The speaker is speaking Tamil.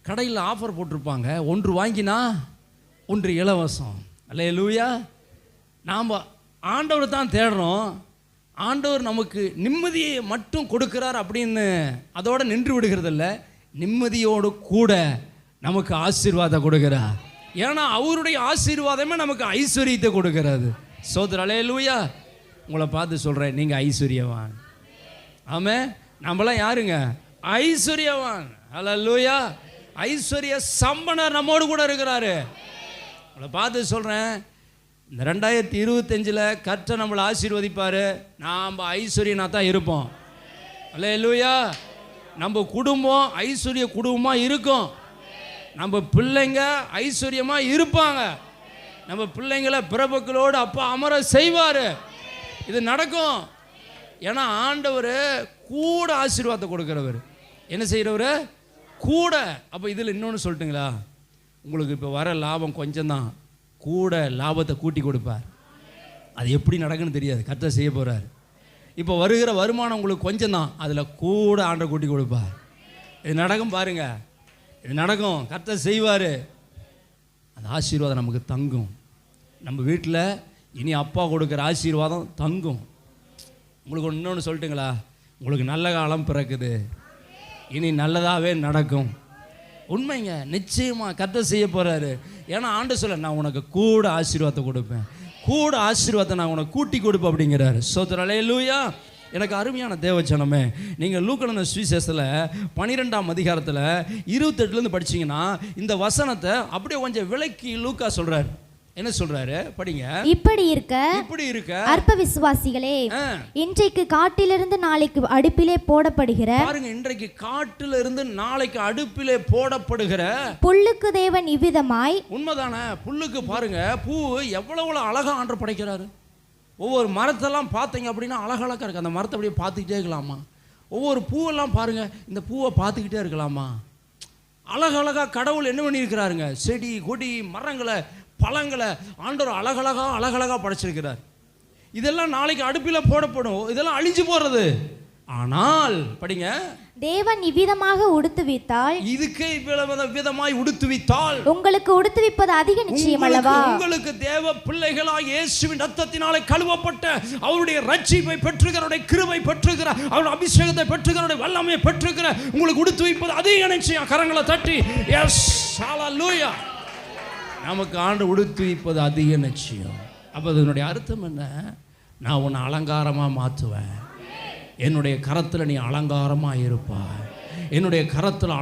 கடையில் ஆஃபர் போட்டிருப்பாங்க, ஒன்று வாங்கினா ஒன்று இலவசம். அல்லேலூயா. நாம் ஆண்டவர் தான் தேடுறோம். ஆண்டவர் நமக்கு நிம்மதியை மட்டும் கொடுக்கிறார் அப்படின்னு அதோடு நின்று விடுகிறதில்ல, நிம்மதியோடு கூட நமக்கு ஆசீர்வாதம் கொடுக்கிறார். ஏன்னா அவருடைய ஆசீர்வாதமே நமக்கு ஐஸ்வர்யத்தை கொடுக்கிறது. சோதர அல்லேலூயா. உங்களை பார்த்து சொல்கிறேன், நீங்கள் ஐஸ்வர்யவான். ஆமே, நம்மளாம் யாருங்க? ஐஸ்வர்யவான். அல்லேலூயா. ஐஸ்வர்ய சம்பனர் நம்மோடு கூட இருக்கிறாரு. உங்களை பார்த்து சொல்கிறேன், இந்த 2025 கர்த்தர் நம்மளை ஆசீர்வதிப்பார். நாம் ஐஸ்வர்யனாக தான் இருப்போம். அல்லேலூயா. நம்ம குடும்பம் ஐஸ்வர்ய குடும்பமாக இருக்கும். நம்ம பிள்ளைங்க ஐஸ்வர்யமாக இருப்பாங்க. நம்ம பிள்ளைங்களை பிறப்புகளோடு அப்பா அமர செய்வார். இது நடக்கும். ஏன்னா ஆண்டவர் கூட ஆசீர்வாதத்தை கொடுக்குறவர். என்ன செய்கிறவர்? கூட. அப்போ இதில் இன்னொன்று சொல்லட்டுங்களா, உங்களுக்கு இப்போ வர லாபம் கொஞ்சம் தான், கூட லாபத்தை கூட்டி கொடுப்பார். அது எப்படி நடக்குன்னு தெரியாது, கர்த்தர் செய்ய போகிறார். இப்போ வருகிற வருமானம் உங்களுக்கு கொஞ்சம் தான், அதில் கூட ஆண்டவர் கூட்டி கொடுப்பார். இது நடக்கும் பாருங்க, இது நடக்கும். கர்த்தர் செய்வார். அந்த ஆசீர்வாதம் நமக்கு தங்கும். நம்ம வீட்டில் இனி அப்பா கொடுக்குற ஆசீர்வாதம் தங்கும். உங்களுக்கு இன்னொன்று சொல்லட்டுங்களா, உங்களுக்கு நல்ல காலம் பிறக்குது. இனி நல்லதாகவே நடக்கும். உண்மைங்க, நிச்சயமாக கர்த்தர் செய்ய போகிறாரு. ஏன்னா ஆண்டு சொல்ல, நான் உனக்கு கூட ஆசீர்வாதத்தை கொடுப்பேன், கூட ஆசீர்வாதத்தை நான் உனக்கு கூட்டி கொடுப்பேன் அப்படிங்கிறாரு. ஸ்தோத்திரம். அல்லேலூயா. எனக்கு அருமையான தேவச்சனமே, நீங்கள் லூக்கா சுவிசேஷத்தில் 12ஆம் அதிகாரத்தில் 28 படிச்சீங்கன்னா இந்த வசனத்தை அப்படியே கொஞ்சம் விளக்கி லூக்கா சொல்கிறார். என்ன சொல்றாரு? படிங்க. இப்படி இருக்க அற்ப விசுவாசிகளே, இன்றைக்கு காட்டிலிருந்து நாளைக்கு அடுப்பிலே போடப்படுகிற, பாருங்க, இன்றைக்கு காட்டிலிருந்து நாளைக்கு அடுப்பிலே போடப்படுகிற புல்லுக்கு தேவன் இவ்விதமாய், உண்மைதானே, புல்லுக்கு பாருங்க, பூ எவ்வளவு அழகா ஆண்டவர் படைக்கிறாரு. ஒவ்வொரு மரத்தெல்லாம் பார்த்தீங்க அப்படின்னா அழகழகா இருக்கு. அந்த மரத்தை அப்படியே பார்த்துக்கிட்டே இருக்கலாமா? ஒவ்வொரு பூவெல்லாம் பாருங்க, இந்த பூவை பார்த்துக்கிட்டே இருக்கலாமா? அழகழகா கடவுள் என்ன பண்ணியிருக்கிறாருங்க, செடி கொடி மரங்களை பழங்களை ஆண்டவர் அழகழகா படைச்சிருக்கிறார். இதெல்லாம் நாளைக்கு அடுப்பில் போடப்படும், இதெல்லாம் அழிஞ்சு போறது. ஆனால் படிங்க, தேவன் இவ்விதமாக உடுத்துவித்தால், இதுக்கு விதமாய் உடுத்துவித்தால், உங்களுக்கு உடுத்துவிப்பது அதிக நிச்சயம் அல்லவா? உங்களுக்கு தேவ பிள்ளைகளாய் இயேசுவின் இரத்தத்தினாலே கழுவப்பட்ட அவருடைய ரட்சிப்பை பெற்றுகிற, அவருடைய கிருபை பெற்றுகிற, அவருடைய அபிஷேகத்தை பெற்றுகிற, அவருடைய வல்லமையை பெற்றுகிற உங்களுக்கு உடுத்துவிப்பது அதிக நிச்சயம். கரங்களை தட்டி எஸ் ஹல்லேலூயா. நமக்கு ஆண்டு உடுத்துவிப்பது அதிக நிச்சயம். அப்போ அதனுடைய அர்த்தம் என்ன? நான் உன்னை அலங்காரமாக மாற்றுவேன். என்னுடைய கரத்தில் நீ அலங்காரமாக இருப்பாய். என்னுடைய கரத்தில்